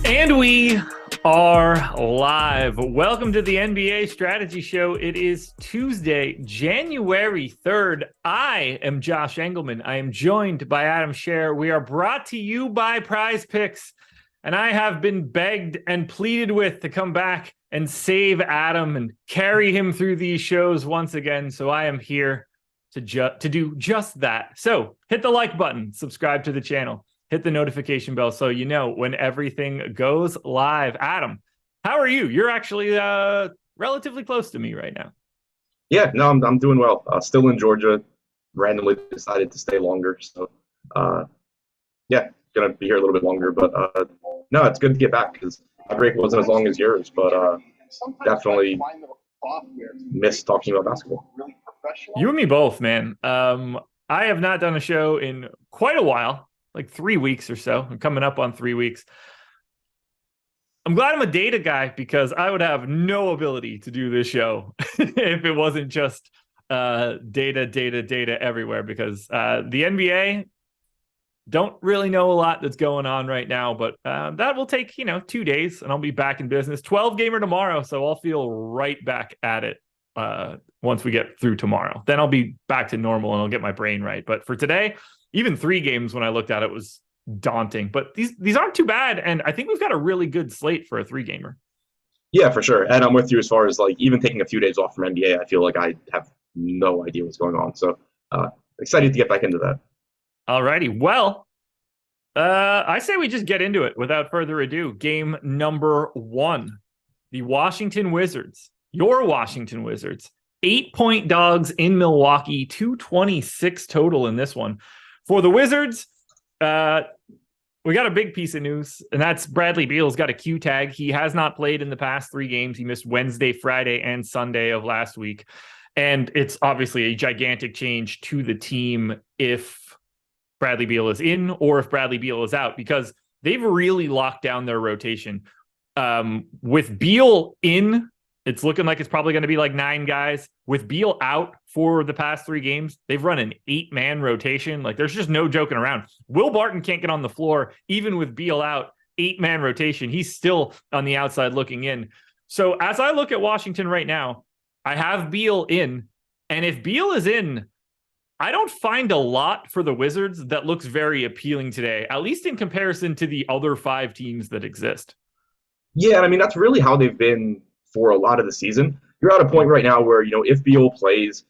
And we are live. Welcome to the NBA Strategy Show. It is Tuesday, January 3rd. I am Josh Engleman. I am joined by Adam Scherer. We are brought to you by PrizePicks. And I have been begged and pleaded with to come back and save Adam and carry him through these shows once again. So I am here to do just that. So hit the like button, subscribe to the channel. Hit the notification bell so you know when everything goes live. Adam, how are you? You're actually relatively close to me right now. Yeah, no, I'm doing well. Still in Georgia. Randomly decided to stay longer, so yeah, gonna be here a little bit longer. But no, it's good to get back because my break wasn't as long as yours, but definitely missed talking about basketball. You and me both, man. I have not done a show in quite a while. Like 3 weeks or so. I'm coming up on 3 weeks. I'm glad I'm a data guy because I would have no ability to do this show if it wasn't just data everywhere, because the NBA don't really know a lot that's going on right now, but that will take, 2 days and I'll be back in business. 12 gamer tomorrow, so I'll feel right back at it once we get through tomorrow. Then I'll be back to normal and I'll get my brain right. But for today, even 3 games when I looked at it was daunting, but these aren't too bad. And I think we've got a really good slate for a 3-gamer. Yeah, for sure. And I'm with you as far as like even taking a few days off from NBA. I feel like I have no idea what's going on. So excited to get back into that. All righty. Well, I say we just get into it without further ado. Game number 1, the Washington Wizards, your Washington Wizards, 8-point dogs in Milwaukee, 226 total in this one. For the Wizards, we got a big piece of news, and that's Bradley Beal's got a Q tag. He has not played in the past 3 games. He missed Wednesday, Friday, and Sunday of last week. And it's obviously a gigantic change to the team if Bradley Beal is in or if Bradley Beal is out, because they've really locked down their rotation. With Beal in, it's looking like it's probably going to be like 9 guys. With Beal out for the past 3 games, they've run an 8-man rotation. Like, there's just no joking around. Will Barton can't get on the floor, even with Beal out, 8-man rotation. He's still on the outside looking in. So as I look at Washington right now, I have Beal in. And if Beal is in, I don't find a lot for the Wizards that looks very appealing today, at least in comparison to the other 5 teams that exist. Yeah, I mean, that's really how they've been for a lot of the season. You're at a point right now where, if Beal plays,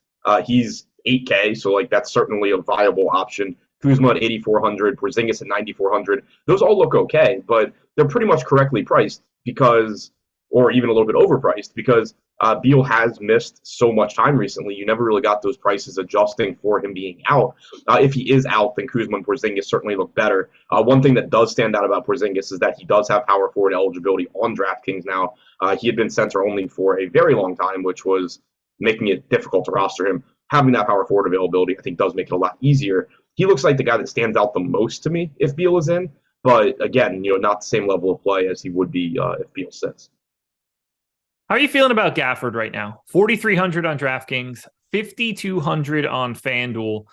he's 8K, so like that's certainly a viable option. Kuzma at 8,400, Porzingis at 9,400. Those all look okay, but they're pretty much correctly priced because, or even a little bit overpriced, because Beal has missed so much time recently. You never really got those prices adjusting for him being out. If he is out, then Kuzma and Porzingis certainly look better. One thing that does stand out about Porzingis is that he does have power forward eligibility on DraftKings now. He had been center only for a very long time, which was making it difficult to roster him. Having that power forward availability, I think, does make it a lot easier. He looks like the guy that stands out the most to me if Beal is in, but again, not the same level of play as he would be if Beal sits. How are you feeling about Gafford right now? 4,300 on DraftKings, 5,200 on FanDuel.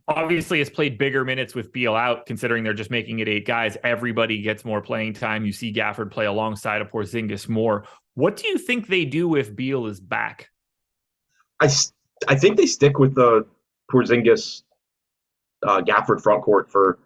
Obviously, has played bigger minutes with Beal out, considering they're just making it 8 guys. Everybody gets more playing time. You see Gafford play alongside of Porzingis more. What do you think they do if Beal is back? I think they stick with the Porzingis Gafford front court for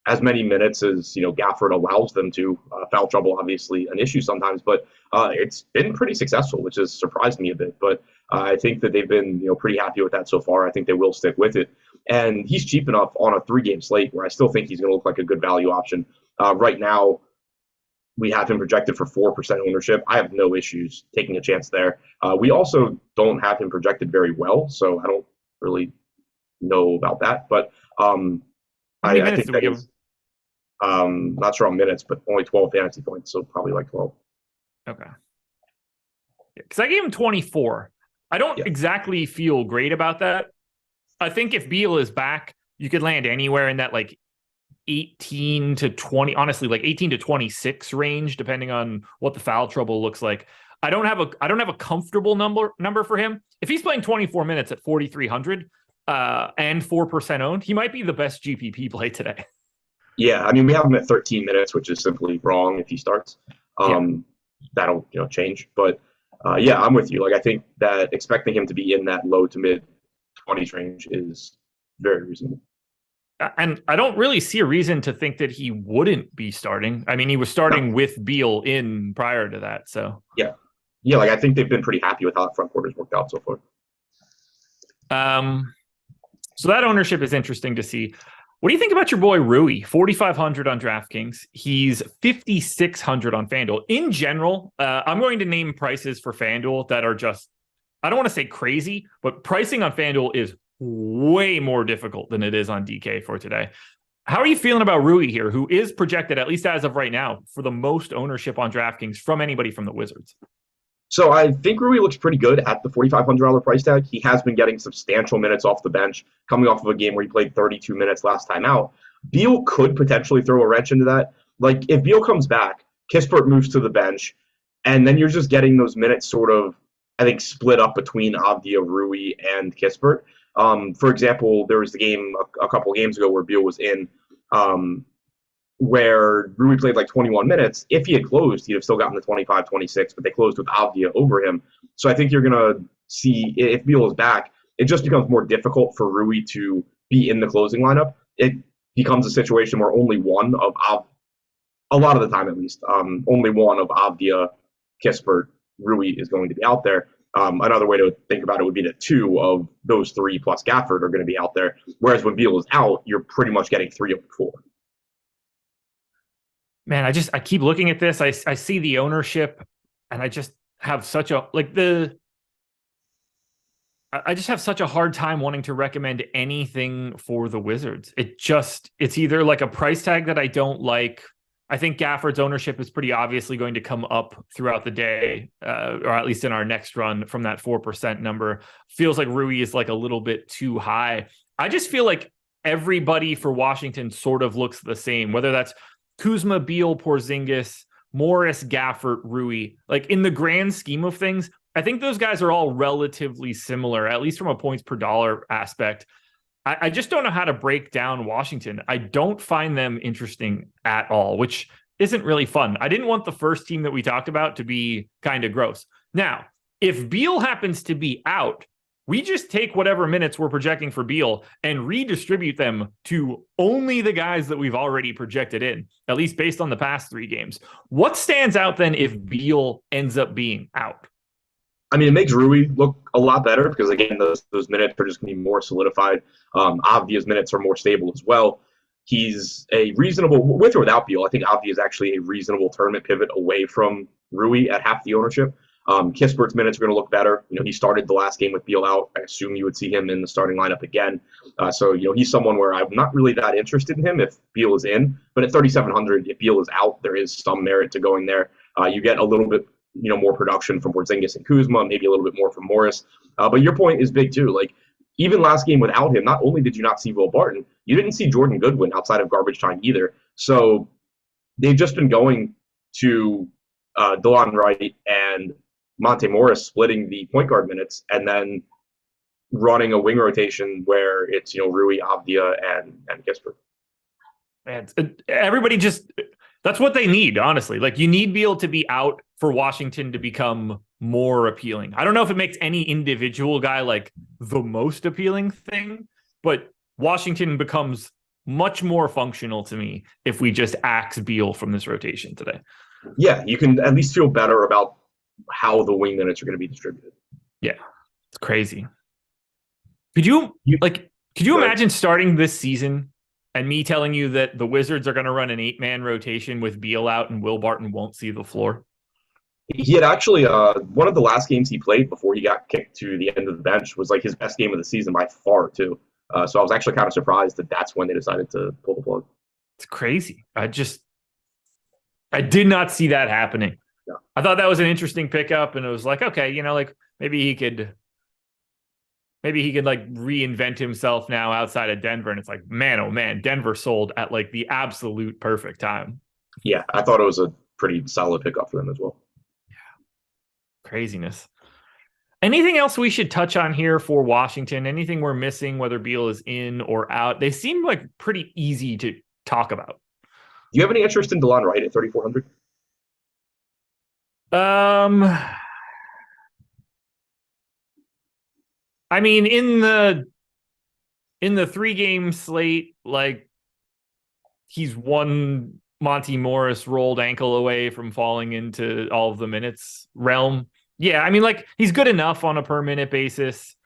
as many minutes as Gafford allows them to. Foul trouble, obviously, an issue sometimes, but it's been pretty successful, which has surprised me a bit. But I think that they've been pretty happy with that so far. I think they will stick with it, and he's cheap enough on a 3-game slate where I still think he's going to look like a good value option. Right now, we have him projected for 4% ownership. I have no issues taking a chance there. We also don't have him projected very well, so I don't really know about that. But I think that is. Not sure on minutes, but only 12 fantasy points, so probably like 12. Okay. Because I gave him 24. I don't exactly feel great about that. I think if Beal is back, you could land anywhere in that like 18 to 20, honestly, like 18 to 26 range, depending on what the foul trouble looks like. I don't have a comfortable number for him. If he's playing 24 minutes at 4,300 and 4% owned, he might be the best GPP play today. Yeah, I mean, we have him at 13 minutes, which is simply wrong if he starts. Yeah. That'll change. But yeah, I'm with you. Like I think that expecting him to be in that low to mid 20s range is very reasonable. And I don't really see a reason to think that he wouldn't be starting. I mean, he was starting No. with Beal in prior to that. So Yeah, like I think they've been pretty happy with how that front court has worked out so far. So that ownership is interesting to see. What do you think about your boy Rui? 4,500 on DraftKings. He's 5,600 on FanDuel. In general, I'm going to name prices for FanDuel that are just, I don't want to say crazy, but pricing on FanDuel is way more difficult than it is on DK for today. How are you feeling about Rui here, who is projected, at least as of right now, for the most ownership on DraftKings from anybody from the Wizards? So I think Rui looks pretty good at the $4,500 price tag. He has been getting substantial minutes off the bench, coming off of a game where he played 32 minutes last time out. Beal could potentially throw a wrench into that. Like if Beal comes back, Kispert moves to the bench, and then you're just getting those minutes sort of, I think, split up between Avdia, Rui, and Kispert. For example, there was the game a couple of games ago where Beal was in, where Rui played like 21 minutes. If he had closed, he'd have still gotten the 25, 26, but they closed with Avdia over him. So I think you're going to see, if Beal is back, it just becomes more difficult for Rui to be in the closing lineup. It becomes a situation where only one of a lot of the time at least, only one of Avdia, Kispert, Rui is going to be out there. Another way to think about it would be that two of those three plus Gafford are going to be out there. Whereas when Beal is out, you're pretty much getting three of the four. Man, I keep looking at this. I see the ownership, and I just have such a I just have such a hard time wanting to recommend anything for the Wizards. It's either like a price tag that I don't like. I think Gafford's ownership is pretty obviously going to come up throughout the day, or at least in our next run from that 4% number. Feels like Rui is like a little bit too high. I just feel like everybody for Washington sort of looks the same, whether that's Kuzma, Beal, Porzingis, Morris, Gafford, Rui. Like in the grand scheme of things, I think those guys are all relatively similar, at least from a points per dollar aspect. I just don't know how to break down Washington. I don't find them interesting at all, which isn't really fun. I didn't want the first team that we talked about to be kind of gross. Now, if Beal happens to be out, we just take whatever minutes we're projecting for Beal and redistribute them to only the guys that we've already projected in, at least based on the past three games. What stands out then if Beal ends up being out? I mean, it makes Rui look a lot better because, again, those minutes are just going to be more solidified. Avdia's minutes are more stable as well. He's a reasonable, with or without Beal, I think Avdia is actually a reasonable tournament pivot away from Rui at half the ownership. Kispert's minutes are going to look better. He started the last game with Beal out. I assume you would see him in the starting lineup again. So he's someone where I'm not really that interested in him if Beal is in. But at 3,700, if Beal is out, there is some merit to going there. You get a little bit more production from Porzingis and Kuzma, maybe a little bit more from Morris. But your point is big too. Like even last game without him, not only did you not see Will Barton, you didn't see Jordan Goodwin outside of garbage time either. So they've just been going to DeLon Wright and Monte Morris splitting the point guard minutes and then running a wing rotation where it's Rui, Avdia, and Kispert. Man, everybody just that's what they need, honestly. Like you need Beal to be out for Washington to become more appealing. I don't know if it makes any individual guy like the most appealing thing, but Washington becomes much more functional to me if we just axe Beal from this rotation today. Yeah, you can at least feel better about how the wing minutes are going to be distributed. Yeah, it's crazy. Could you imagine starting this season and me telling you that the Wizards are going to run an 8-man rotation with Beal out and Will Barton won't see the floor? He had actually one of the last games he played before he got kicked to the end of the bench was like his best game of the season by far too. So I was actually kind of surprised that that's when they decided to pull the plug. It's crazy. I did not see that happening. Yeah. I thought that was an interesting pickup, and it was like, okay, like maybe he could like reinvent himself now outside of Denver. And it's like, man, oh man, Denver sold at like the absolute perfect time. Yeah, I thought it was a pretty solid pickup for them as well. Yeah. Craziness. Anything else we should touch on here for Washington? Anything we're missing, whether Beal is in or out? They seem like pretty easy to talk about. Do you have any interest in DeLon Wright at 3,400? I mean, in the 3-game slate, like he's one Monty Morris rolled ankle away from falling into all of the minutes realm. Yeah, I mean, like he's good enough on a per minute basis.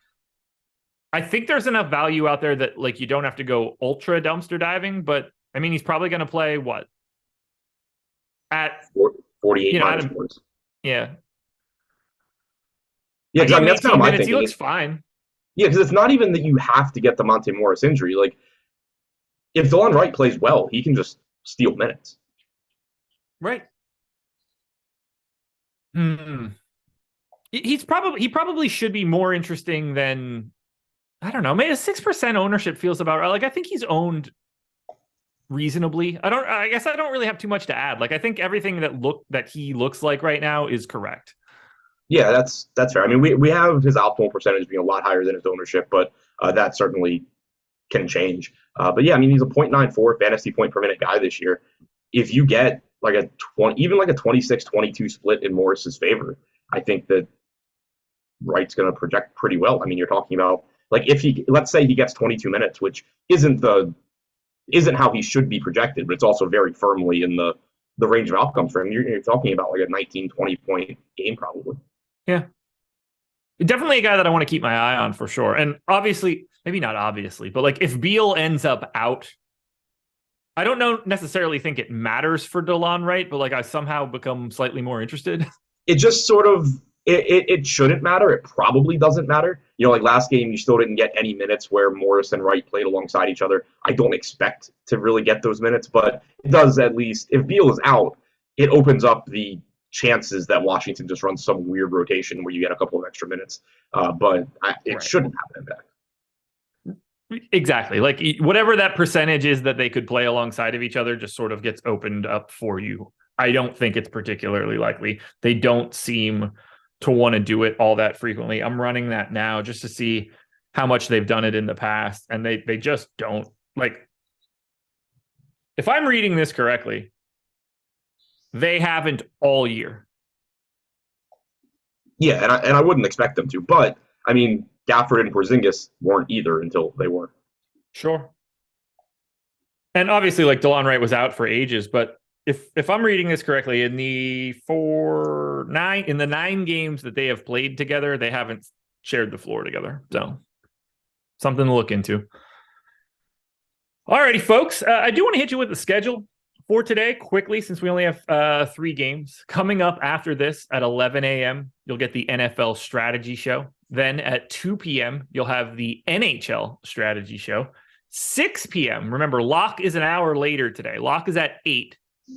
I think there's enough value out there that like you don't have to go ultra dumpster diving, but I mean, he's probably going to play what at 48 minus Adam, points. Yeah. Yeah, because I mean, that's kind of my thinking. He looks fine. Yeah, because it's not even that you have to get the Monte Morris injury. Like, if DeLon Wright plays well, he can just steal minutes. Right. He probably should be more interesting than, I don't know, maybe 6% ownership feels about right. Like, I think he's owned reasonably. I guess I don't really have too much to add. Like, I think everything that he looks like right now is correct. Yeah, that's fair. I mean, we have his optimal percentage being a lot higher than his ownership, but that certainly can change. But yeah, I mean, he's a 0.94 fantasy point per minute guy this year. If you get like a 26-22 split in Morris's favor, I think that Wright's going to project pretty well. I mean, you're talking about like let's say he gets 22 minutes, which isn't how he should be projected, but it's also very firmly in the range of outcomes for him. You're talking about like a 19, 20 point game probably. Yeah. Definitely a guy that I want to keep my eye on for sure. And obviously, maybe not obviously, but like if Beal ends up out, I don't necessarily think it matters for DeLon Wright, but like I somehow become slightly more interested. It just sort of, it shouldn't matter. It probably doesn't matter. You know, like last game, you still didn't get any minutes where Morris and Wright played alongside each other. I don't expect to really get those minutes, but it does at least, if Beal is out, it opens up the chances that Washington just runs some weird rotation where you get a couple of extra minutes. But it shouldn't have an impact. Exactly. Like whatever that percentage is that they could play alongside of each other just sort of gets opened up for you. I don't think it's particularly likely. They don't seem to want to do it all that frequently. I'm running that now just to see how much they've done it in the past. And they just don't. Like, if I'm reading this correctly, they haven't all year. Yeah, and I wouldn't expect them to. But, I mean, Gafford and Porzingis weren't either until they were. Sure. And obviously, like, DeLon Wright was out for ages. But if I'm reading this correctly, in the 9 games that they have played together, they haven't shared the floor together. So, something to look into. All righty, folks. I do want to hit you with the schedule for today quickly, since we only have 3 games. Coming up after this at 11 a.m., you'll get the NFL strategy show. Then at 2 p.m., you'll have the NHL strategy show. 6 p.m., remember, Lock is an hour later today. Lock is at 8.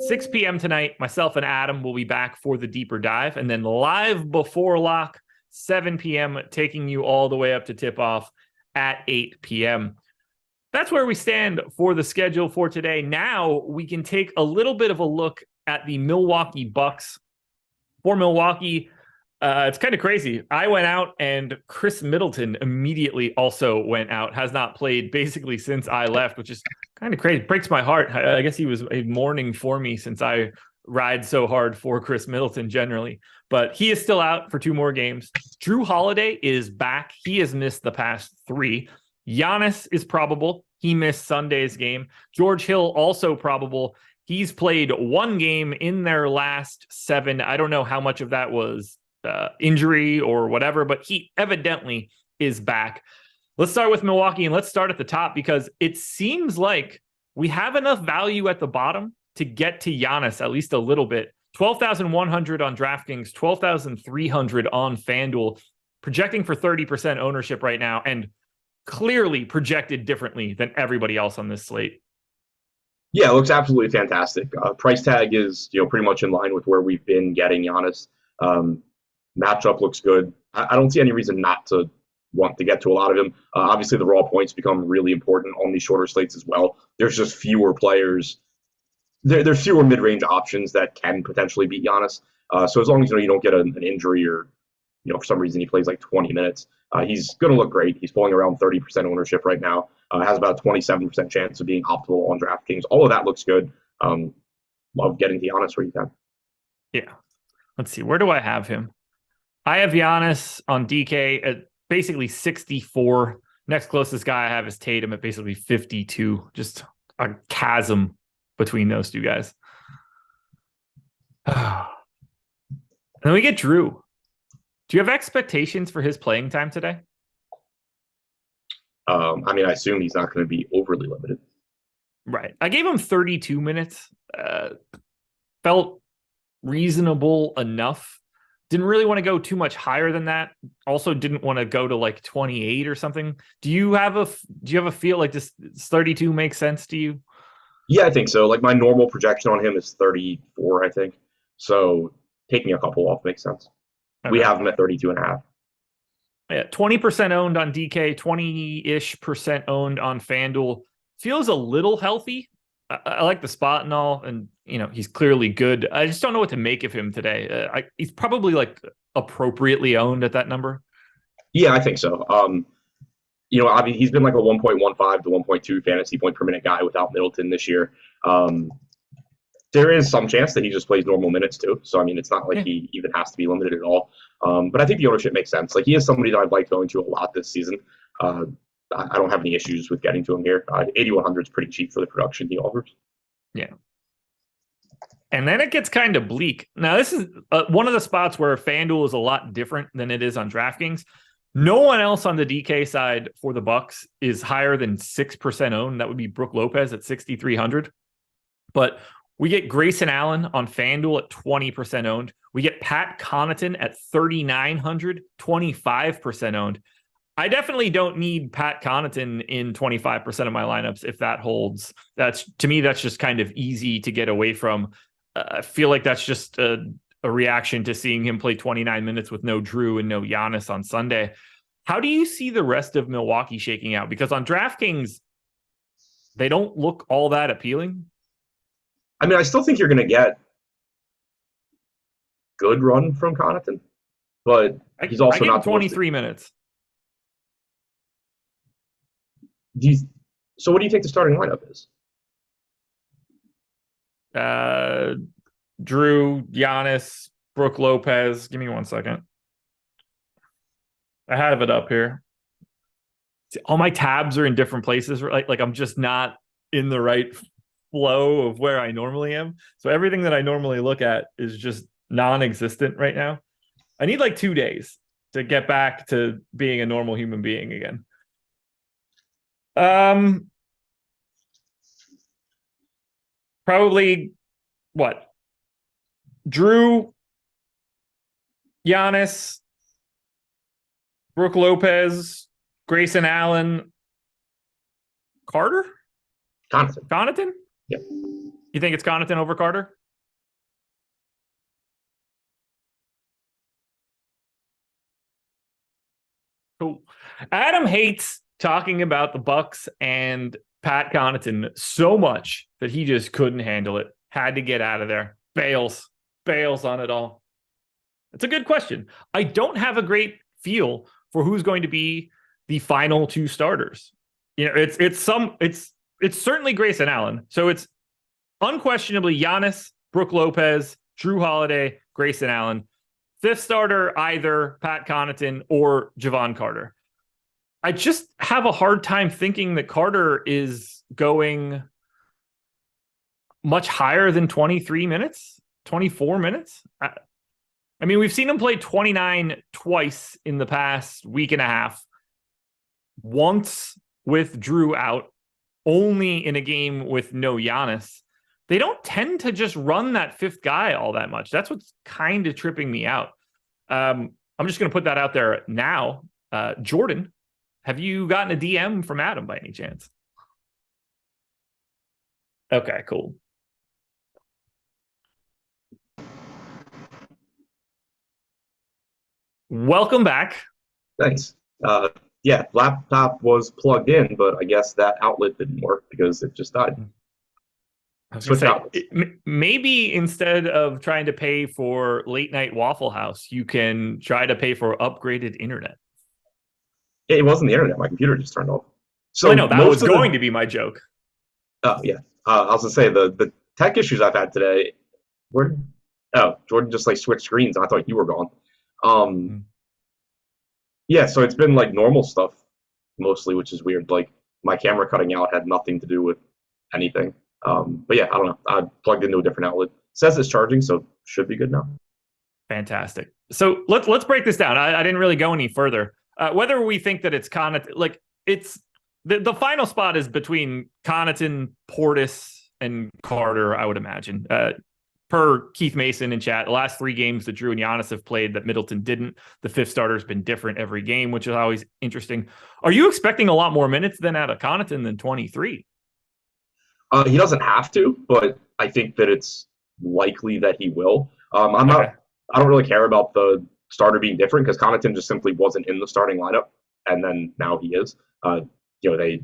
6 p.m. tonight, myself and Adam will be back for the deeper dive. And then live before Lock, 7 p.m., taking you all the way up to tip-off at 8 p.m. That's where we stand for the schedule for today. Now we can take a little bit of a look at the Milwaukee Bucks. For Milwaukee, it's kind of crazy. I went out and Chris Middleton immediately also went out. Has not played basically since I left, which is kind of crazy. Breaks my heart. I guess he was a mourning for me since I ride so hard for Chris Middleton generally. But he is still out for 2 more games. Drew Holiday is back. He has missed the past 3. Giannis is probable. He missed Sunday's game. George Hill also probable. He's played 1 game in their last 7. I don't know how much of that was injury or whatever, but he evidently is back. Let's start with Milwaukee, and let's start at the top because it seems like we have enough value at the bottom to get to Giannis at least a little bit. 12,100 on DraftKings, 12,300 on FanDuel, projecting for 30% ownership right now, and clearly projected differently than everybody else on this slate. Yeah, it looks absolutely fantastic. Price tag is pretty much in line with where we've been getting Giannis. Matchup looks good. I don't see any reason not to want to get to a lot of him. Obviously, the raw points become really important on these shorter slates as well. There's just fewer players. There's fewer mid-range options that can potentially beat Giannis. So as long as you don't get an injury or for some reason he plays like 20 minutes, he's going to look great. He's pulling around 30% ownership right now. Has about a 27% chance of being optimal on DraftKings. All of that looks good. love getting Giannis where you can. Yeah. Let's see. Where do I have him? I have Giannis on DK at basically 64. Next closest guy I have is Tatum at basically 52. Just a chasm between those two guys. And then we get Drew. Do you have expectations for his playing time today? I mean, I assume he's not going to be overly limited. Right. I gave him 32 minutes. Felt reasonable enough. Didn't really want to go too much higher than that. Also didn't want to go to like 28 or something. Do you have a feel like this 32 makes sense to you? Yeah, I think so. Like my normal projection on him is 34, I think. So taking a couple off makes sense. Okay. We have him at 32.5. Yeah, 20% owned on DK, 20-ish% owned on FanDuel. Feels a little healthy. I like the spot and all, and he's clearly good. I just don't know what to make of him today. He's probably like appropriately owned at that number. Yeah, I think so. I mean, he's been like a 1.15 to 1.2 fantasy point per minute guy without Middleton this year. There is some chance that he just plays normal minutes too. So, I mean, it's not like he even has to be limited at all. But I think the ownership makes sense. Like he is somebody that I'd like going to a lot this season. I don't have any issues with getting to him here. 8,100 is pretty cheap for the production he offers. Yeah. And then it gets kind of bleak. Now, this is one of the spots where FanDuel is a lot different than it is on DraftKings. No one else on the DK side for the Bucks is higher than 6% owned. That would be Brook Lopez at 6,300. But we get Grayson Allen on FanDuel at 20% owned. We get Pat Connaughton at 3,900, 25% owned. I definitely don't need Pat Connaughton in 25% of my lineups if that holds. To me, that's just kind of easy to get away from. I feel like that's just a reaction to seeing him play 29 minutes with no Drew and no Giannis on Sunday. How do you see the rest of Milwaukee shaking out? Because on DraftKings, they don't look all that appealing. I mean, I still think you're going to get good run from Connaughton, but he's also not 23 minutes. So what do you think the starting lineup is? Drew, Giannis, Brook Lopez. Give me 1 second. I have it up here. See, all my tabs are in different places. Like I'm just not in the right flow of where I normally am. So everything that I normally look at is just non-existent right now. I need like 2 days to get back to being a normal human being again. Probably what? Drew, Giannis, Brook Lopez, Grayson Allen, Carter? Connaughton? Yeah. You think it's Connaughton over Carter? Cool. Adam hates talking about the Bucks and Pat Connaughton so much that he just couldn't handle it. Had to get out of there. Bails on it all. It's a good question. I don't have a great feel for who's going to be the final two starters. It's certainly Grayson Allen. So it's unquestionably Giannis, Brook Lopez, Drew Holiday, Grayson Allen. Fifth starter, either Pat Connaughton or Javon Carter. I just have a hard time thinking that Carter is going much higher than 23 minutes, 24 minutes. I mean, we've seen him play 29 twice in the past week and a half. Once with Drew out, only in a game with no Giannis. They don't tend to just run that fifth guy all that much. That's what's kind of tripping me out. I'm just going to put that out there now. Jordan, have you gotten a DM from Adam by any chance? Okay, cool. Welcome back. Thanks. Yeah, laptop was plugged in, but I guess that outlet didn't work because it just died. Maybe instead of trying to pay for late night Waffle House, you can try to pay for upgraded internet. It wasn't the internet. My computer just turned off. So I know that was going to be my joke. Oh, yeah. I was going to say the tech issues I've had today. Where? Oh, Jordan just like switched screens. And I thought you were gone. Um, yeah, so it's been like normal stuff mostly, which is weird. Like my camera cutting out had nothing to do with anything. But yeah, I don't know. I plugged into a different outlet. It says it's charging, so should be good now. Fantastic. So let's break this down. I didn't really go any further. Whether we think that it's Connaughton, like it's the final spot is between Connaughton, Portis, and Carter, I would imagine. Per Keith Mason in chat, the last 3 games that Drew and Giannis have played that Middleton didn't. The fifth starter's been different every game, which is always interesting. Are you expecting a lot more minutes than out of Connaughton than 23? He doesn't have to, but I think that it's likely that he will. I don't really care about the starter being different because Connaughton just simply wasn't in the starting lineup, and then now he is. They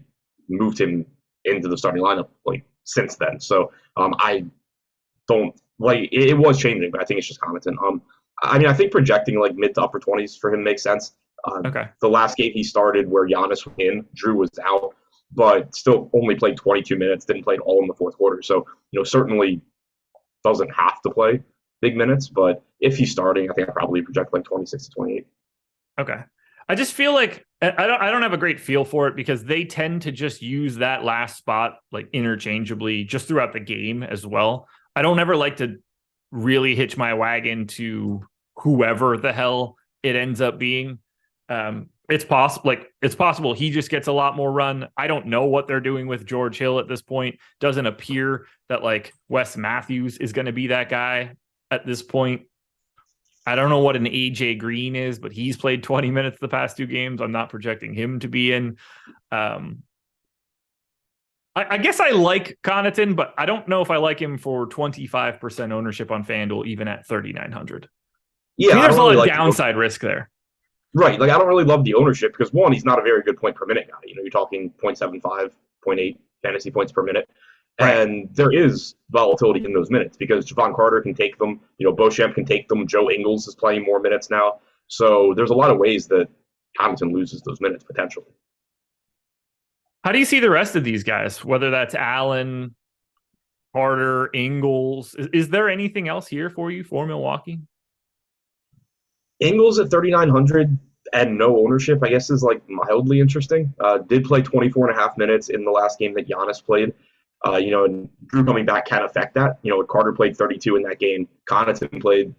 moved him into the starting lineup like since then. So I don't like it was changing, but I think it's just Connaughton. I mean, I think projecting like mid to upper 20s for him makes sense. The last game he started where Giannis was in, Drew was out, but still only played 22 minutes, didn't play all in the fourth quarter. So, certainly doesn't have to play big minutes, but if he's starting, I think I probably project like 26 to 28. Okay. I just feel like I don't have a great feel for it because they tend to just use that last spot like interchangeably just throughout the game as well. I don't ever like to really hitch my wagon to whoever the hell it ends up being. It's possible he just gets a lot more run. I don't know what they're doing with George Hill at this point. Doesn't appear that like Wes Matthews is going to be that guy at this point. I don't know what an AJ Green is, but he's played 20 minutes the past 2 games. I'm not projecting him to be in. I guess I like Connaughton, but I don't know if I like him for 25% ownership on FanDuel, even at 3,900. Yeah, there's a lot of downside risk there. Right. Like, I don't really love the ownership because, one, he's not a very good point per minute guy. You're talking 0.75, 0.8 fantasy points per minute. Right. And there is volatility in those minutes because Javon Carter can take them. Beauchamp can take them. Joe Ingles is playing more minutes now. So there's a lot of ways that Connaughton loses those minutes potentially. How do you see the rest of these guys, whether that's Allen, Carter, Ingles? Is there anything else here for you for Milwaukee? Ingles at 3,900 and no ownership, I guess, is like mildly interesting. Did play 24 and a half minutes in the last game that Giannis played. And Drew coming back can affect that. Carter played 32 in that game. Connaughton played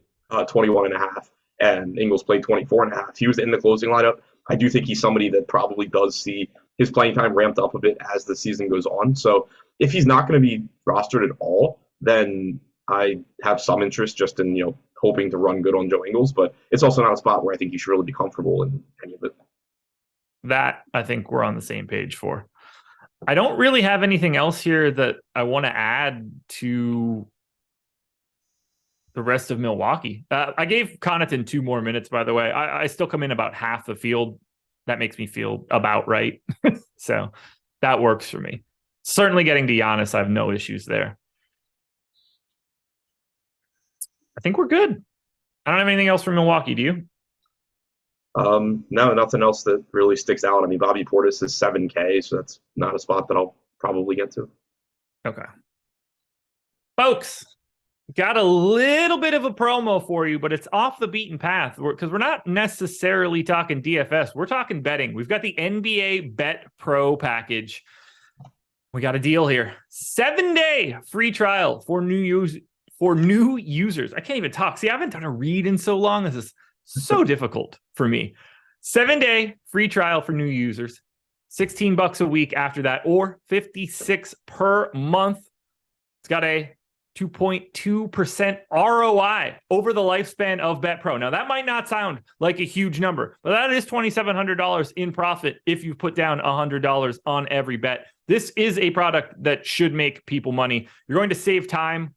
21 and a half, and Ingles played 24 and a half. He was in the closing lineup. I do think he's somebody that probably does see his playing time ramped up a bit as the season goes on. So if he's not going to be rostered at all, then I have some interest just in, hoping to run good on Joe Ingles, but it's also not a spot where I think you should really be comfortable in any of it. That I think we're on the same page for. I don't really have anything else here that I want to add to the rest of Milwaukee. I gave Connaughton 2 more minutes, by the way. I still come in about half the field. That makes me feel about right. So that works for me. Certainly getting to Giannis, I have no issues there. I think we're good. I don't have anything else from Milwaukee. Do you? No, nothing else that really sticks out. I mean, Bobby Portis is 7K, so that's not a spot that I'll probably get to. Okay. Folks, got a little bit of a promo for you, but it's off the beaten path because we're not necessarily talking DFS. We're talking betting. We've got the NBA Bet Pro package. We got a deal here. 7-day free trial for new users. I can't even talk. See, I haven't done a read in so long. This is so difficult for me. 7-day free trial for new users. $16 a week after that, or $56 per month. It's got a 2.2% ROI over the lifespan of BetPro. Now, that might not sound like a huge number, but that is $2,700 in profit if you put down $100 on every bet. This is a product that should make people money. You're going to save time.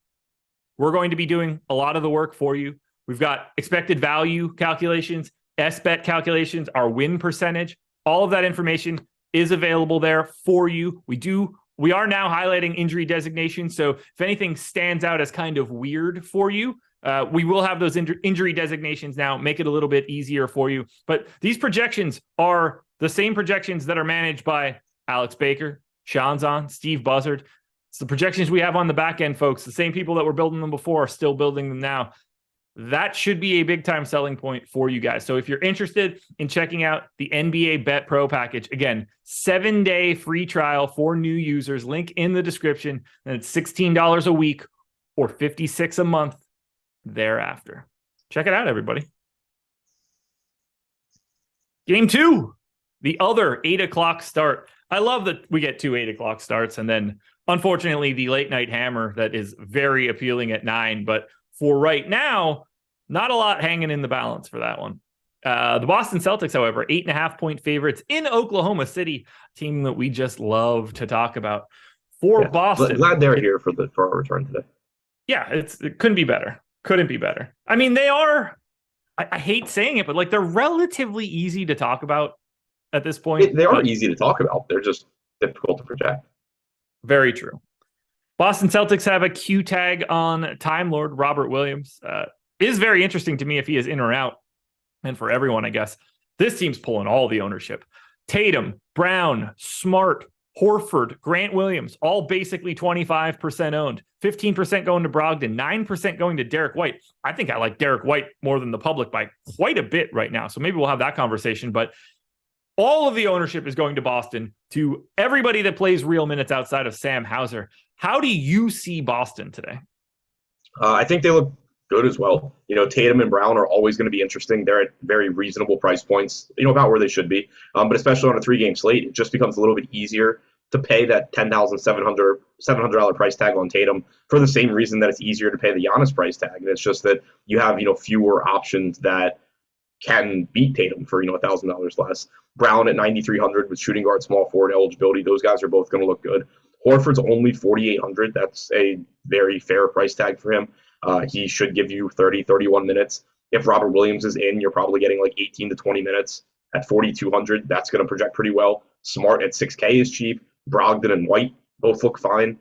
We're going to be doing a lot of the work for you. We've got expected value calculations, SBET calculations, our win percentage. All of that information is available there for you. We are now highlighting injury designations. So if anything stands out as kind of weird for you, we will have those injury designations now, make it a little bit easier for you. But these projections are the same projections that are managed by Alex Baker, Sean Zahn, Steve Buzzard. It's the projections we have on the back end, folks. The same people that were building them before are still building them now. That should be a big time selling point for you guys. So if you're interested in checking out the NBA Bet Pro package, again, 7-day free trial for new users, link in the description, and it's $16 a week or $56 a month thereafter. Check it out, everybody. Game 2, the other 8 o'clock start. I love that we get 2 8 o'clock starts, and then unfortunately the late night hammer that is very appealing at 9, but for right now, not a lot hanging in the balance for that one. The Boston Celtics, however, 8.5-point favorites in Oklahoma City, team that we just love to talk about. For Boston, glad they're here for our return today. Yeah, it couldn't be better. Couldn't be better. I mean, they are. I hate saying it, but like they're relatively easy to talk about at this point. They are easy to talk about. They're just difficult to project. Very true. Boston Celtics have a Q tag on Time Lord Robert Williams. Is very interesting to me if he is in or out. And for everyone, I guess, this team's pulling all the ownership. Tatum, Brown, Smart, Horford, Grant Williams, all basically 25% owned. 15% going to Brogdon, 9% going to Derek White. I think I like Derek White more than the public by quite a bit right now. So maybe we'll have that conversation. But all of the ownership is going to Boston, to everybody that plays real minutes outside of Sam Hauser. How do you see Boston today? I think they look good as well. Tatum and Brown are always going to be interesting. They're at very reasonable price points, about where they should be. But especially on a 3-game slate, it just becomes a little bit easier to pay that $10,700 price tag on Tatum for the same reason that it's easier to pay the Giannis price tag. And it's just that you have, fewer options that can beat Tatum for, $1,000 less. Brown at 9,300 with shooting guard, small forward eligibility. Those guys are both going to look good. Horford's only 4,800. That's a very fair price tag for him. He should give you 30, 31 minutes. If Robert Williams is in, you're probably getting like 18 to 20 minutes at 4,200. That's going to project pretty well. Smart at 6K is cheap. Brogdon and White both look fine.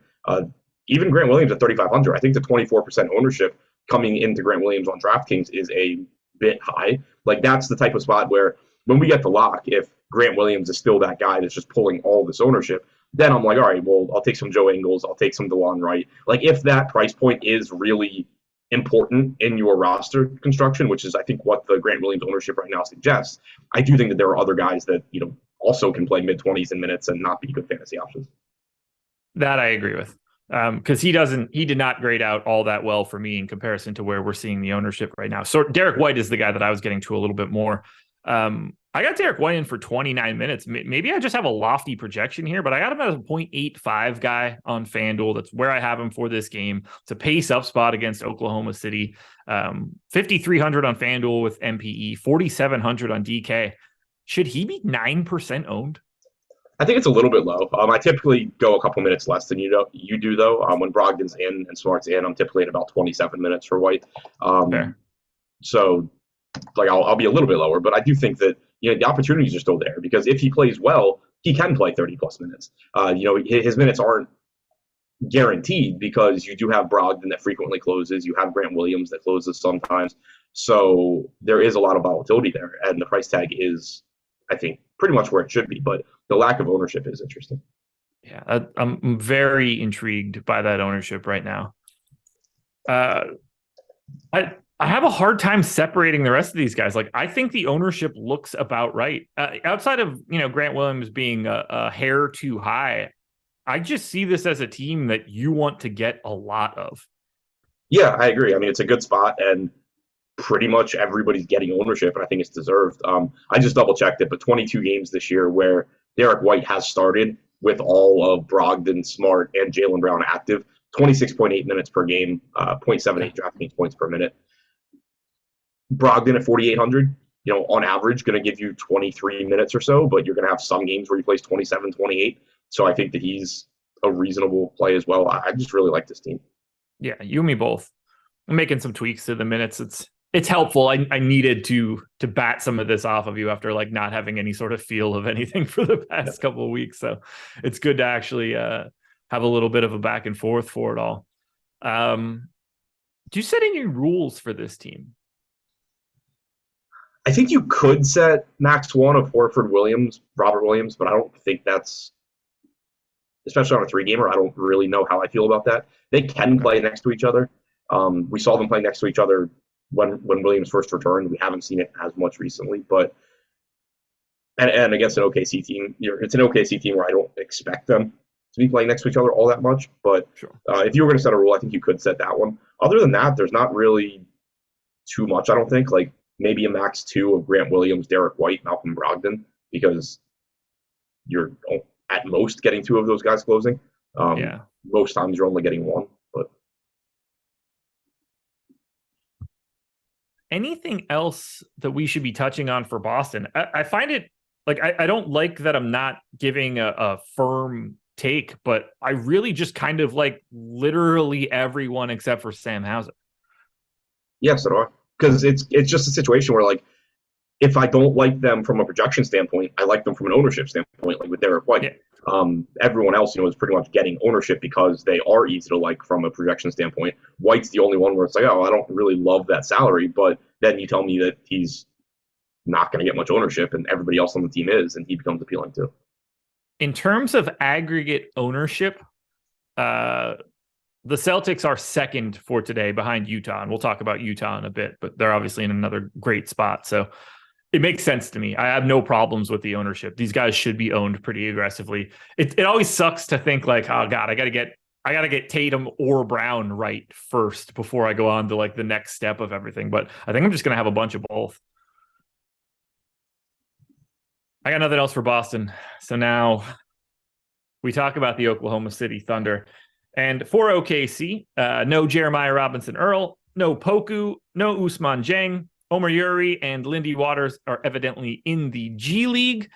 Even Grant Williams at 3,500. I think the 24% ownership coming into Grant Williams on DraftKings is a bit high. Like, that's the type of spot where when we get the lock, if Grant Williams is still that guy that's just pulling all this ownership, then I'm like, all right, well, I'll take some Joe Ingles. I'll take some DeLon Wright. Like, if that price point is really important in your roster construction, which is, I think, what the Grant Williams ownership right now suggests, I do think that there are other guys that, also can play mid-20s in minutes and not be good fantasy options. That I agree with. Because he did not grade out all that well for me in comparison to where we're seeing the ownership right now. So Derek White is the guy that I was getting to a little bit more. I got Derek White in for 29 minutes. Maybe I just have a lofty projection here, but I got him as a 0.85 guy on FanDuel. That's where I have him for this game. It's a pace up spot against Oklahoma City. 5,300 on FanDuel with MPE, 4,700 on DK. Should he be 9% owned? I think it's a little bit low. I typically go a couple minutes less than you do, though. When Brogdon's in and Smart's in, I'm typically at about 27 minutes for White. So, like, I'll be a little bit lower, but I do think that the opportunities are still there, because if he plays well, he can play 30-plus minutes. His minutes aren't guaranteed because you do have Brogdon that frequently closes. You have Grant Williams that closes sometimes. So there is a lot of volatility there, and the price tag is, I think, pretty much where it should be, but the lack of ownership is interesting. Yeah, I'm very intrigued by that ownership right now. I have a hard time separating the rest of these guys. Like, I think the ownership looks about right. Outside of, Grant Williams being a hair too high, I just see this as a team that you want to get a lot of. Yeah, I agree. I mean, it's a good spot, and pretty much everybody's getting ownership, and I think it's deserved. I just double-checked it, but 22 games this year where Derek White has started with all of Brogdon, Smart, and Jaylen Brown active, 26.8 minutes per game, 0.78 DraftKings points per minute. Brogdon at 4,800, on average, going to give you 23 minutes or so, but you're going to have some games where he plays 27, 28. So I think that he's a reasonable play as well. I just really like this team. Yeah, you and me both. I'm making some tweaks to the minutes. It's helpful. I needed to bat some of this off of you after not having any sort of feel of anything for the past couple of weeks. So it's good to actually have a little bit of a back and forth for it all. Do you set any rules for this team? I think you could set max one of Robert Williams, but I don't think that's especially on a 3-gamer. I don't really know how I feel about that. They can play next to each other. We saw them play next to each other when Williams first returned. We haven't seen it as much recently, but and against an OKC team, it's an OKC team where I don't expect them to be playing next to each other all that much. But Sure. If you were going to set a rule, I think you could set that one. Other than that, there's not really too much, I don't think. Like maybe a max 2 of Grant Williams, Derek White, Malcolm Brogdon, because you're at most getting 2 of those guys closing. Most times you're only getting 1. But anything else that we should be touching on for Boston? I find it like I don't like that I'm not giving a firm take, but I really just kind of like literally everyone except for Sam Hauser. Yeah, so do I. Because it's just a situation where, like, if I don't like them from a projection standpoint, I like them from an ownership standpoint, like with Derek White. Yeah. Everyone else, is pretty much getting ownership because they are easy to like from a projection standpoint. White's the only one where it's like, oh, I don't really love that salary, but then you tell me that he's not going to get much ownership and everybody else on the team is, and he becomes appealing too. In terms of aggregate ownership, the Celtics are second for today behind Utah, and we'll talk about Utah in a bit, but they're obviously in another great spot. So it makes sense to me. I have no problems with the ownership. These guys should be owned pretty aggressively. It always sucks to think like, oh God, I gotta get Tatum or Brown right first before I go on to like the next step of everything. But I think I'm just gonna have a bunch of both. I got nothing else for Boston. So now we talk about the Oklahoma City Thunder. And for OKC, no Jeremiah Robinson Earl, no Poku, no Usman Jang, Omer Yuri, and Lindy Waters are evidently in the G League.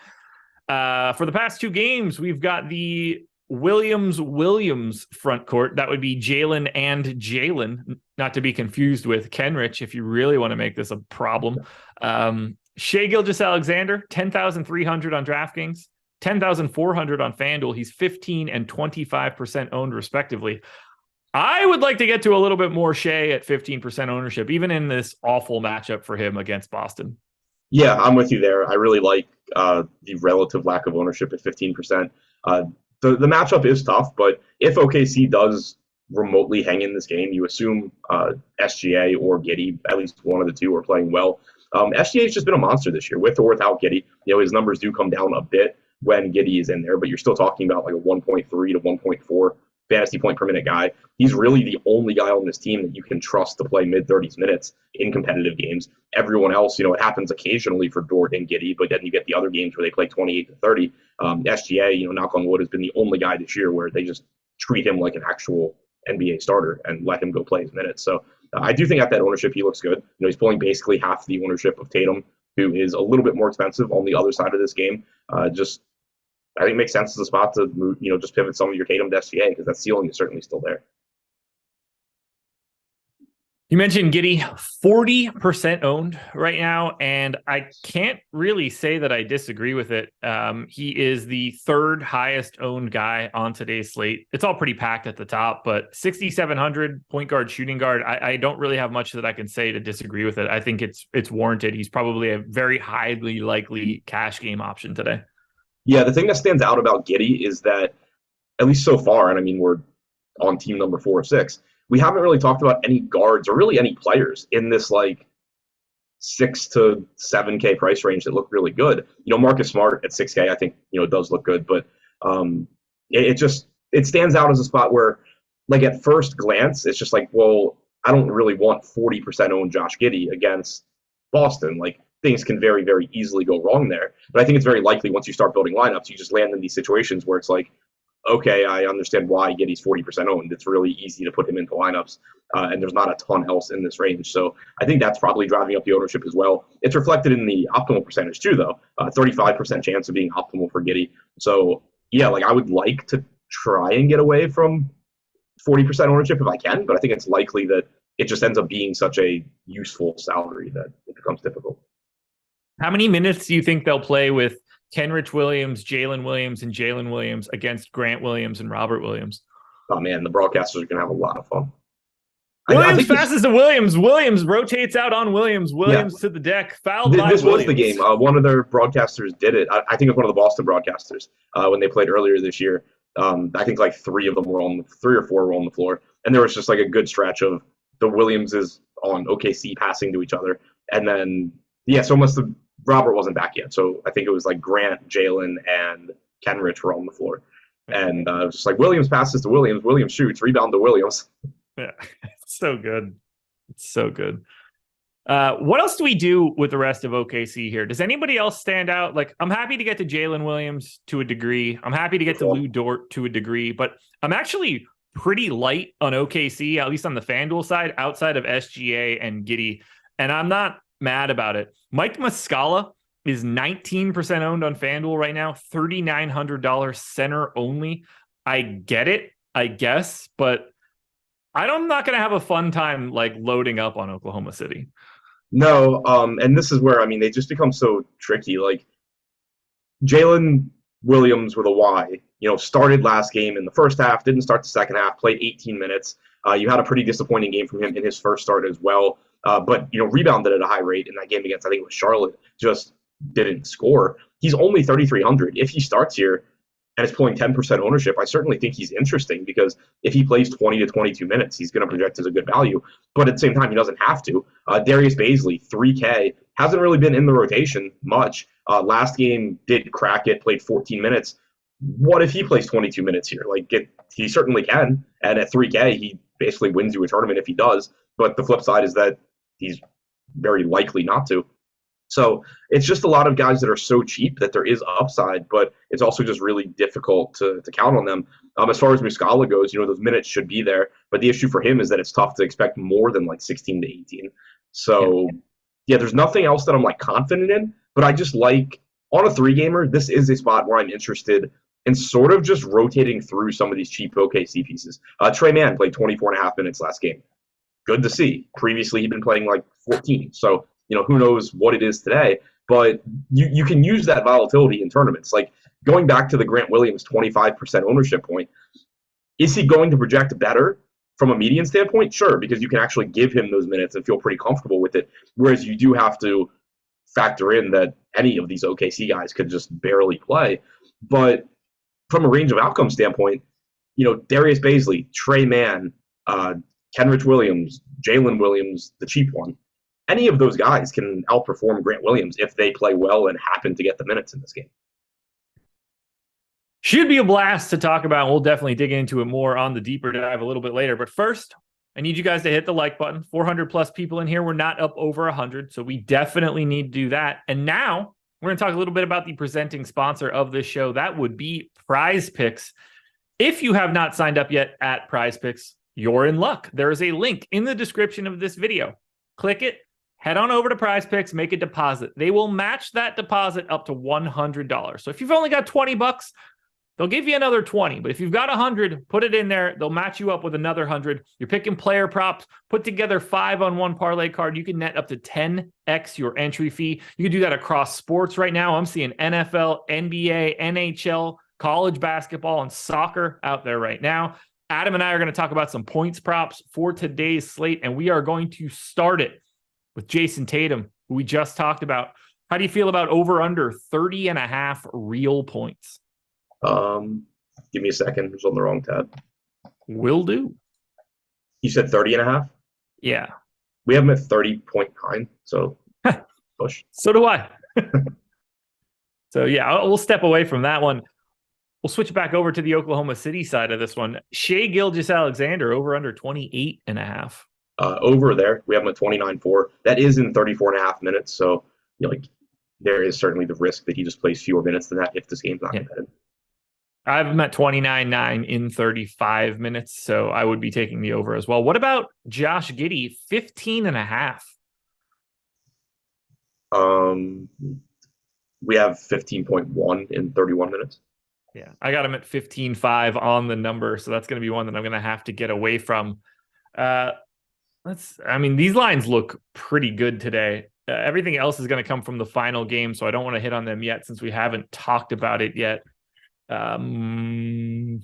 For the past 2 games, we've got the Williams front court. That would be Jalen and Jalen, not to be confused with Kenrich if you really want to make this a problem. Shai Gilgeous-Alexander, 10,300 on DraftKings. 10,400 on FanDuel. He's 15 and 25% owned respectively. I would like to get to a little bit more Shai at 15% ownership, even in this awful matchup for him against Boston. Yeah, I'm with you there. I really like the relative lack of ownership at 15%. The matchup is tough, but if OKC does remotely hang in this game, you assume SGA or Giddey, at least one of the two, are playing well. SGA has just been a monster this year, with or without Giddey. His numbers do come down a bit when Giddey is in there, but you're still talking about like a 1.3 to 1.4 fantasy point per minute guy. He's really the only guy on this team that you can trust to play mid-30s minutes in competitive games. Everyone else, it happens occasionally for Dort and Giddey, but then you get the other games where they play 28 to 30. SGA, knock on wood, has been the only guy this year where they just treat him like an actual NBA starter and let him go play his minutes. So I do think at that ownership, he looks good. He's pulling basically half the ownership of Tatum, who is a little bit more expensive on the other side of this game. I think it makes sense as a spot to move, just pivot some of your Tatum to SGA because that ceiling is certainly still there. You mentioned Giddey, 40% owned right now, and I can't really say that I disagree with it. He is the 3rd highest owned guy on today's slate. It's all pretty packed at the top, but 6,700 point guard, shooting guard. I don't really have much that I can say to disagree with it. I think it's warranted. He's probably a very highly likely cash game option today. Yeah, the thing that stands out about Giddey is that, at least so far, and I mean, we're on team number 4 or 6, we haven't really talked about any guards or really any players in this like 6 to 7K price range that look really good. Marcus Smart at 6K, I think, does look good, but it stands out as a spot where, like, at first glance, it's just like, well, I don't really want 40% owned Josh Giddey against Boston. Like, things can very, very easily go wrong there. But I think it's very likely once you start building lineups, you just land in these situations where it's like, okay, I understand why Giddey's 40% owned. It's really easy to put him into lineups, and there's not a ton else in this range. So I think that's probably driving up the ownership as well. It's reflected in the optimal percentage too, though. 35% chance of being optimal for Giddey. So yeah, like I would like to try and get away from 40% ownership if I can, but I think it's likely that it just ends up being such a useful salary that it becomes difficult. How many minutes do you think they'll play with Kenrich Williams, Jalen Williams, and Jalen Williams against Grant Williams and Robert Williams? Oh, man, the broadcasters are going to have a lot of fun. Williams passes to Williams. Williams rotates out on Williams. Williams to the deck. Fouled by This Williams. Was the game. One of their broadcasters did it. I think it was one of the Boston broadcasters when they played earlier this year. I think like three or four were on the floor, and there was just like a good stretch of the Williamses on OKC passing to each other, and then so Robert wasn't back yet, so I think it was like Grant, Jalen, and Kenrich were on the floor, and it was just like Williams passes to Williams, Williams shoots, rebound to Williams. Yeah, it's so good. It's so good. What else do we do with the rest of OKC here? Does anybody else stand out? Like, I'm happy to get to Jalen Williams to a degree. I'm happy to get to Lou Dort to a degree, but I'm actually pretty light on OKC, at least on the FanDuel side, outside of SGA and Giddey, and I'm not mad about it. Mike Muscala is 19% owned on FanDuel right now, $3,900 center only. I get it, I guess, but I'm not going to have a fun time like loading up on Oklahoma City. No, and this is where, I mean, they just become so tricky. Like, Jalen Williams with a Y, started last game in the first half, didn't start the second half, played 18 minutes. You had a pretty disappointing game from him in his first start as well, but, rebounded at a high rate in that game against, I think it was Charlotte, just didn't score. He's only 3,300. If he starts here and is pulling 10% ownership, I certainly think he's interesting because if he plays 20 to 22 minutes, he's going to project as a good value. But at the same time, he doesn't have to. Darius Baisley, 3K, hasn't really been in the rotation much. Last game did crack it, played 14 minutes. What if he plays 22 minutes here? He certainly can. And at 3K, he basically wins you a tournament if he does. But the flip side is that he's very likely not to. So it's just a lot of guys that are so cheap that there is upside, but it's also just really difficult to count on them. As far as Muscala goes, those minutes should be there, but the issue for him is that it's tough to expect more than like 16 to 18. So there's nothing else that I'm like confident in, but I just like on a 3-gamer, this is a spot where I'm interested in sort of just rotating through some of these cheap OKC pieces. Trey Mann played 24.5 minutes last game. Good to see. Previously, he'd been playing like 14. So, who knows what it is today, but you can use that volatility in tournaments. Like going back to the Grant Williams 25% ownership point, is he going to project better from a median standpoint? Sure, because you can actually give him those minutes and feel pretty comfortable with it. Whereas you do have to factor in that any of these OKC guys could just barely play. But from a range of outcome standpoint, Darius Baisley, Trey Mann, Kenrich Williams, Jalen Williams, the cheap one, any of those guys can outperform Grant Williams if they play well and happen to get the minutes in this game. Should be a blast to talk about. We'll definitely dig into it more on the deeper dive a little bit later. But first, I need you guys to hit the like button. 400 plus people in here. We're not up over 100, so we definitely need to do that. And now we're going to talk a little bit about the presenting sponsor of this show. That would be PrizePicks. If you have not signed up yet at PrizePicks, you're in luck. There is a link in the description of this video. Click it. Head on over to PrizePicks, make a deposit. They will match that deposit up to $100. So if you've only got 20 bucks, they'll give you another 20. But if you've got 100, put it in there. They'll match you up with another 100. You're picking player props, put together 5-on-1 parlay card. You can net up to 10x your entry fee. You can do that across sports right now. I'm seeing NFL, NBA, NHL, college basketball, and soccer out there right now. Adam and I are going to talk about some points props for today's slate, and we are going to start it with Jason Tatum, who we just talked about. How do you feel about over under 30.5 real points? Give me a second. It's on the wrong tab. Will do. You said 30.5? Yeah. We have him at 30.9, so push. So do I. So yeah, we'll step away from that one. We'll switch back over to the Oklahoma City side of this one. Shai Gilgeous-Alexander over under 28.5. Over there, we have him at 29.4. That is in 34.5 minutes, so there is certainly the risk that he just plays fewer minutes than that if this game's not competitive. I have him at 29.9 in 35 minutes, so I would be taking the over as well. What about Josh Giddey, 15.5? We have 15.1 in 31 minutes. Yeah, I got him at 15.5 on the number, so that's going to be one that I'm going to have to get away from. These lines look pretty good today. Everything else is going to come from the final game, so I don't want to hit on them yet since we haven't talked about it yet. Like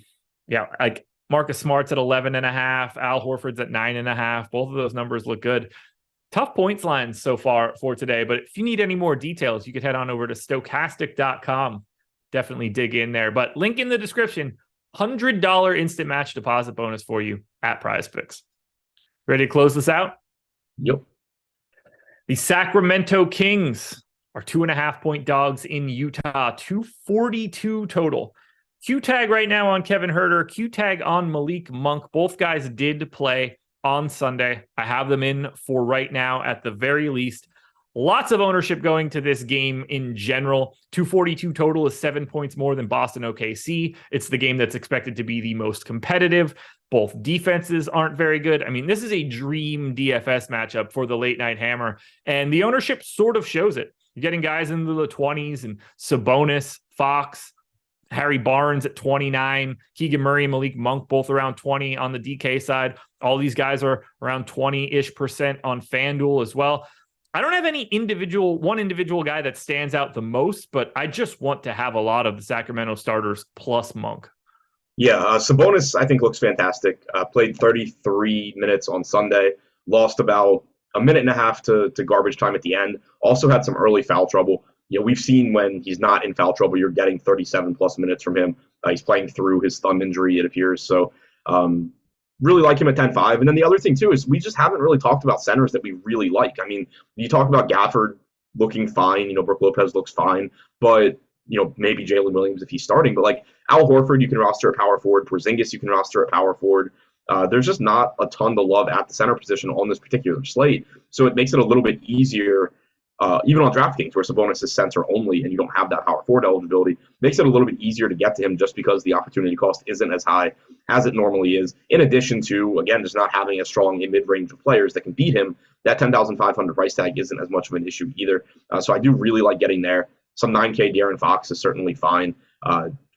Marcus Smart's at 11.5, Al Horford's at 9.5. Both of those numbers look good. Tough points lines so far for today, but if you need any more details, you could head on over to Stokastic.com. Definitely dig in there, but link in the description. $100 instant match deposit bonus for you at PrizePicks. Ready to close this out? Yep. The Sacramento Kings are 2.5-point dogs in Utah, 242 total. Q-tag right now on Kevin Huerter, Q-tag on Malik Monk. Both guys did play on Sunday. I have them in for right now at the very least. Lots of ownership going to this game in general. 242 total is 7 points more than Boston OKC. It's the game that's expected to be the most competitive. Both defenses aren't very good. I mean, this is a dream DFS matchup for the late night hammer, and the ownership sort of shows it. You're getting guys into the 20s and Sabonis, Fox, Harry Barnes at 29, Keegan Murray and Malik Monk both around 20 on the DK side. All these guys are around 20-ish% on FanDuel as well. I don't have any one individual guy that stands out the most, but I just want to have a lot of the Sacramento starters plus Monk. Yeah, Sabonis, I think, looks fantastic. Played 33 minutes on Sunday, lost about a minute and a half to garbage time at the end. Also had some early foul trouble. We've seen when he's not in foul trouble, you're getting 37-plus minutes from him. He's playing through his thumb injury, it appears. So really like him at 10-5. And then the other thing, too, is we just haven't really talked about centers that we really like. I mean, you talk about Gafford looking fine. Brook Lopez looks fine. But maybe Jalen Williams if he's starting. But like Al Horford, you can roster a power forward. Porzingis, you can roster a power forward. There's just not a ton to love at the center position on this particular slate. So it makes it a little bit easier, even on DraftKings, where Sabonis is center only and you don't have that power forward eligibility, makes it a little bit easier to get to him just because the opportunity cost isn't as high as it normally is. In addition to, again, just not having a strong mid-range of players that can beat him, that 10,500 price tag isn't as much of an issue either. So I do really like getting there. Some 9K De'Aaron Fox is certainly fine.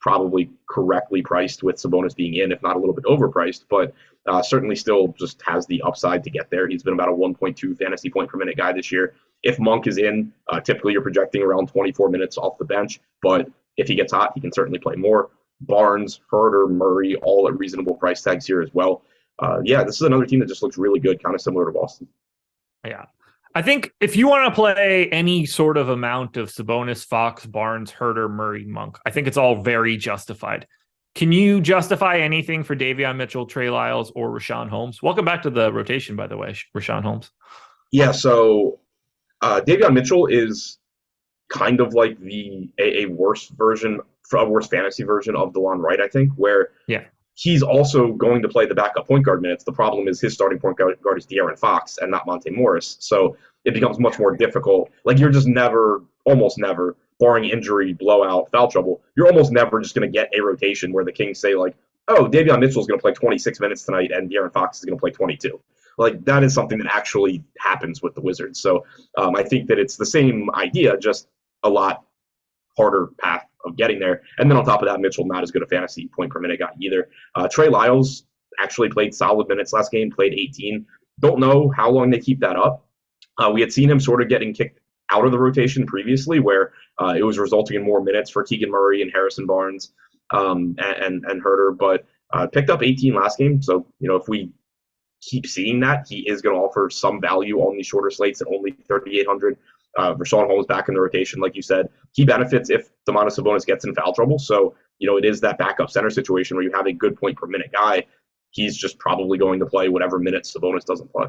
Probably correctly priced with Sabonis being in, if not a little bit overpriced, but certainly still just has the upside to get there. He's been about a 1.2 fantasy point per minute guy this year. If Monk is in, typically you're projecting around 24 minutes off the bench, but if he gets hot, he can certainly play more. Barnes, Huerter, Murray, all at reasonable price tags here as well. This is another team that just looks really good, kind of similar to Boston. Yeah. I think if you want to play any sort of amount of Sabonis, Fox, Barnes, Huerter, Murray, Monk, I think it's all very justified. Can you justify anything for Davion Mitchell, Trey Lyles, or Rashawn Holmes? Welcome back to the rotation, by the way, Rashawn Holmes. Yeah, so Davion Mitchell is kind of like a worse fantasy version of DeLon Wright, I think, where he's also going to play the backup point guard minutes. The problem is his starting point guard is De'Aaron Fox and not Monte Morris. So it becomes much more difficult. Like you're just almost never, barring injury, blowout, foul trouble, you're almost never just going to get a rotation where the Kings say like, oh, Davion Mitchell is going to play 26 minutes tonight and De'Aaron Fox is going to play 22. Like that is something that actually happens with the Wizards. So I think that it's the same idea, just a lot harder path of getting there. And then on top of that, Mitchell, not as good a fantasy point per minute guy either. Trey Lyles actually played solid minutes last game, played 18. Don't know how long they keep that up. We had seen him sort of getting kicked out of the rotation previously where it was resulting in more minutes for Keegan Murray and Harrison Barnes and Huerter, but picked up 18 last game. So, if we keep seeing that, he is going to offer some value on these shorter slates at only 3,800. Rashawn Holmes back in the rotation, like you said. He benefits if Domantas Sabonis gets in foul trouble. So, it is that backup center situation where you have a good point per minute guy. He's just probably going to play whatever minutes Sabonis doesn't play.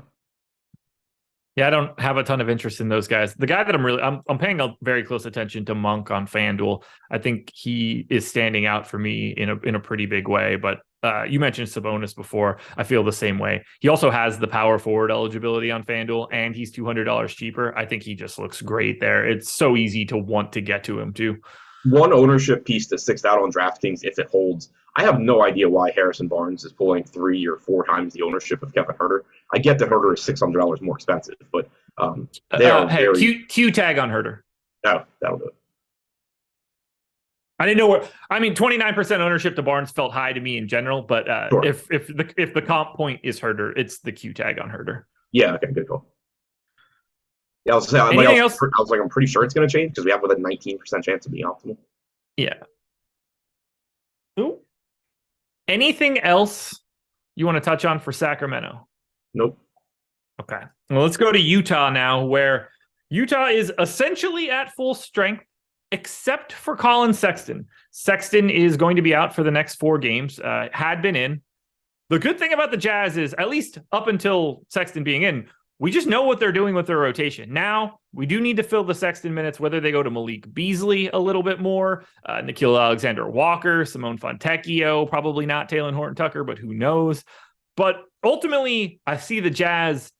Yeah, I don't have a ton of interest in those guys. The guy that I'm paying a very close attention to Monk on FanDuel. I think he is standing out for me in a pretty big way, but you mentioned Sabonis before. I feel the same way. He also has the power forward eligibility on FanDuel, and he's $200 cheaper. I think he just looks great there. It's so easy to want to get to him too. One ownership piece that sticks out on DraftKings, if it holds, I have no idea why Harrison Barnes is pulling 3 or 4 times the ownership of Kevin Huerter. I get that Huerter is $600 more expensive, but they are Q tag on Huerter. No, that'll do it. I didn't know where. I mean, 29% ownership to Barnes felt high to me in general, but sure. if the comp point is Huerter, it's the Q tag on Huerter. Yeah, okay, good call. Yeah, I was like, I'm pretty sure it's going to change because we have a 19% chance of being optimal. Yeah. Ooh. Anything else you want to touch on for Sacramento? Nope. Okay. Well, let's go to Utah now, where Utah is essentially at full strength. except for Colin Sexton. Sexton is going to be out for the next 4 games, had been in. The good thing about the Jazz is, at least up until Sexton being in, we just know what they're doing with their rotation. Now, we do need to fill the Sexton minutes, whether they go to Malik Beasley a little bit more, Nickeil Alexander-Walker, Simone Fontecchio, probably not Talen Horton-Tucker, but who knows? But ultimately, I see the Jazz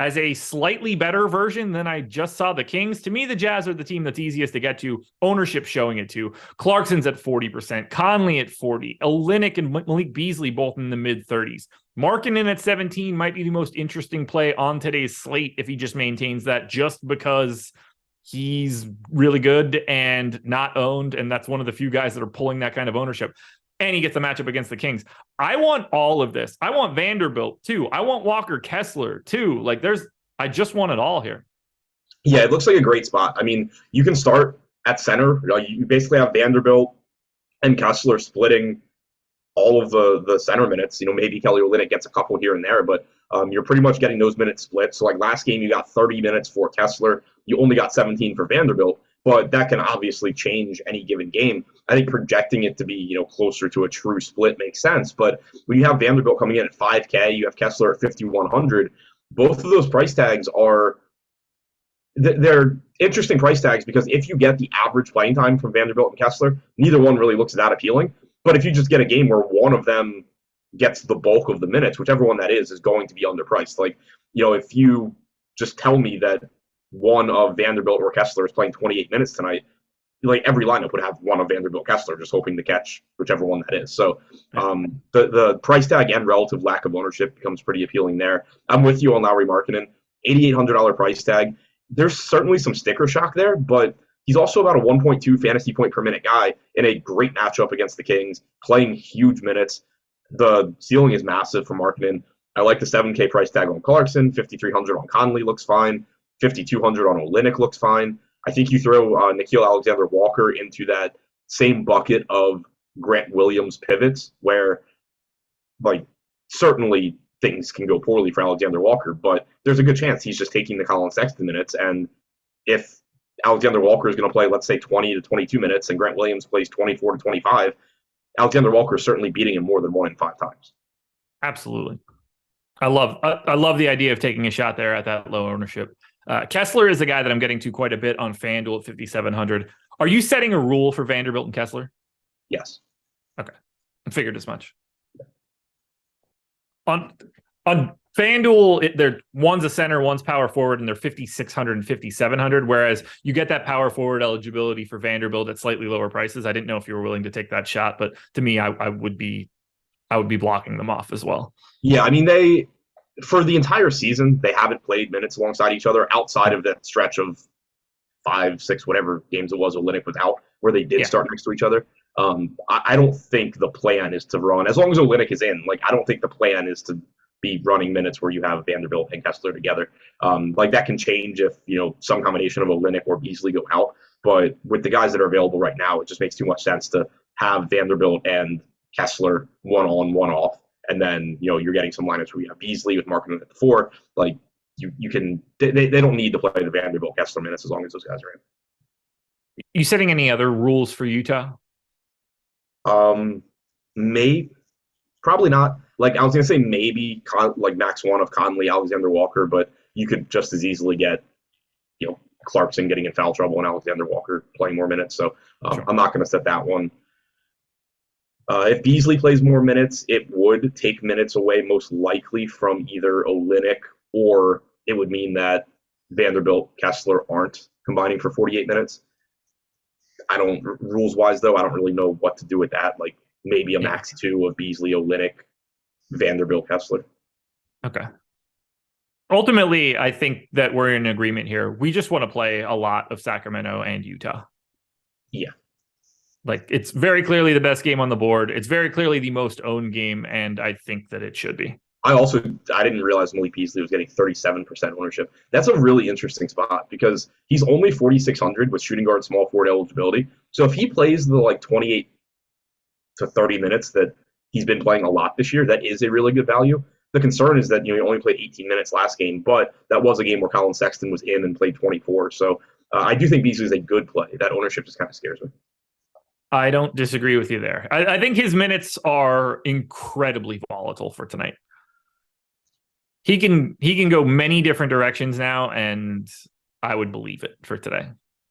as a slightly better version than I just saw the Kings. To me, the Jazz are the team that's easiest to get to. Ownership showing it to. Clarkson's at 40%, Conley at 40%, Olynyk and Malik Beasley both in the mid-30s. Markkanen at 17 might be the most interesting play on today's slate if he just maintains that, just because he's really good and not owned, and that's one of the few guys that are pulling that kind of ownership. And he gets a matchup against the Kings. I want all of this. I want Vanderbilt too. I want Walker Kessler too. I just want it all here. Yeah, it looks like a great spot. I mean, you can start at center. You basically have Vanderbilt and Kessler splitting all of the center minutes. Maybe Kelly Olynyk gets a couple here and there, but you're pretty much getting those minutes split. So like last game, you got 30 minutes for Kessler. You only got 17 for Vanderbilt. But that can obviously change any given game. I think projecting it to be, closer to a true split makes sense. But when you have Vanderbilt coming in at 5K, you have Kessler at 5,100. Both of those price tags they're interesting price tags, because if you get the average playing time from Vanderbilt and Kessler, neither one really looks that appealing. But if you just get a game where one of them gets the bulk of the minutes, whichever one that is going to be underpriced. If you just tell me that one of Vanderbilt or Kessler is playing 28 minutes tonight, every lineup would have one of Vanderbilt Kessler, just hoping to catch whichever one that is. So the price tag and relative lack of ownership becomes pretty appealing there. I'm with you on Lauri Markkanen. $8,800 price tag. There's certainly some sticker shock there, but he's also about a 1.2 fantasy point per minute guy in a great matchup against the Kings, playing huge minutes. The ceiling is massive for Markkanen. I like the 7K price tag on Clarkson. 5,300 on Conley looks fine. 5,200 on Olynyk looks fine. I think you throw Nickeil Alexander-Walker into that same bucket of Grant Williams pivots, where certainly things can go poorly for Alexander-Walker, but there's a good chance he's just taking the Colin Sexton minutes. And if Alexander-Walker is going to play, let's say, 20 to 22 minutes, and Grant Williams plays 24 to 25, Alexander-Walker is certainly beating him more than 1 in 5 times. Absolutely. I love the idea of taking a shot there at that low ownership. Kessler is a guy that I'm getting to quite a bit on FanDuel at 5,700. Are you setting a rule for Vanderbilt and Kessler? Yes. Okay. I figured as much. On FanDuel, one's a center, one's power forward, and they're 5,600 and 5,700, whereas you get that power forward eligibility for Vanderbilt at slightly lower prices. I didn't know if you were willing to take that shot, but to me, I would be blocking them off as well. Yeah, I mean, for the entire season, they haven't played minutes alongside each other outside of that stretch of 5, 6, whatever games it was Olynyk was out, where they did start next to each other. I don't think the plan is to run, as long as Olynyk is in, I don't think the plan is to be running minutes where you have Vanderbilt and Kessler together. That can change if, some combination of Olynyk or Beasley go out. But with the guys that are available right now, it just makes too much sense to have Vanderbilt and Kessler one on, one off. And then, you're getting some lineups where you have Beasley with Markkanen at the 4. You can, they don't need to play the Vanderbilt Kessler minutes as long as those guys are in. You setting any other rules for Utah? Probably not. I was gonna say maybe max 1 of Conley, Alexander-Walker, but you could just as easily get, Clarkson getting in foul trouble and Alexander-Walker playing more minutes. So sure. I'm not gonna set that one. If Beasley plays more minutes, it would take minutes away most likely from either Olynyk, or it would mean that Vanderbilt, Kessler aren't combining for 48 minutes. Rules-wise, though, I don't really know what to do with that. Maybe a max 2 of Beasley, Olynyk, Vanderbilt, Kessler. Okay. Ultimately, I think that we're in agreement here. We just want to play a lot of Sacramento and Utah. Yeah. It's very clearly the best game on the board. It's very clearly the most owned game, and I think that it should be. I didn't realize Malik Beasley was getting 37% ownership. That's a really interesting spot because he's only 4,600 with shooting guard, small forward eligibility. So if he plays the 28 to 30 minutes that he's been playing a lot this year, that is a really good value. The concern is that he only played 18 minutes last game, but that was a game where Colin Sexton was in and played 24. So I do think Beasley is a good play. That ownership just kind of scares me. I don't disagree with you there. I think his minutes are incredibly volatile for tonight. He can go many different directions now, and I would believe it for today.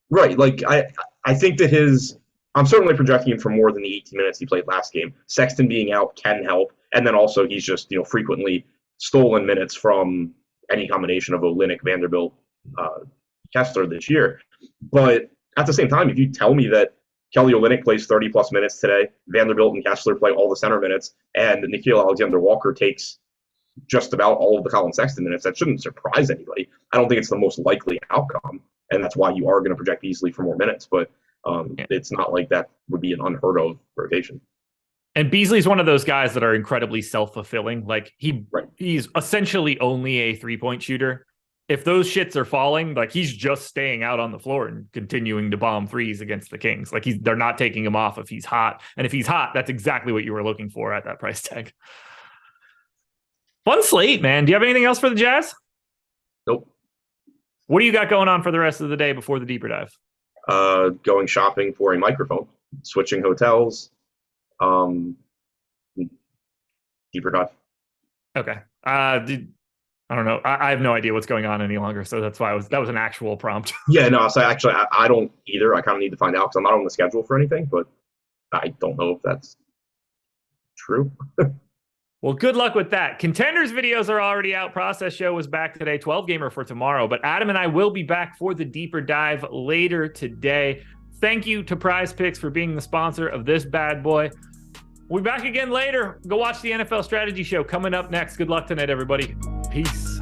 Right. Like I think that I'm certainly projecting him for more than the 18 minutes he played last game. Sexton being out can help. And then also he's just, frequently stolen minutes from any combination of Olynyk, Vanderbilt, Kessler this year. But at the same time, if you tell me that Kelly Olynyk plays 30-plus minutes today, Vanderbilt and Kessler play all the center minutes, and Nickeil Alexander-Walker takes just about all of the Colin Sexton minutes, that shouldn't surprise anybody. I don't think it's the most likely outcome, and that's why you are going to project Beasley for more minutes. But it's not like that would be an unheard of rotation. And Beasley's one of those guys that are incredibly self-fulfilling. Like he's essentially only a 3-point shooter. If those shits are falling, like he's just staying out on the floor and continuing to bomb threes against the Kings. Like they're not taking him off if he's hot. And if he's hot, that's exactly what you were looking for at that price tag. Fun slate, man. Do you have anything else for the Jazz? Nope. What do you got going on for the rest of the day before the deeper dive? Going shopping for a microphone, switching hotels, deeper dive. Okay. I don't know. I have no idea what's going on any longer, so that's why that was an actual prompt. Yeah, no. So actually, I don't either. I kind of need to find out because I'm not on the schedule for anything, but I don't know if that's true. Well, good luck with that. Contenders videos are already out. Process Show was back today. 12 Gamer for tomorrow. But Adam and I will be back for the deeper dive later today. Thank you to PrizePicks for being the sponsor of this bad boy. We'll be back again later. Go watch the NFL Strategy Show coming up next. Good luck tonight, everybody. Peace.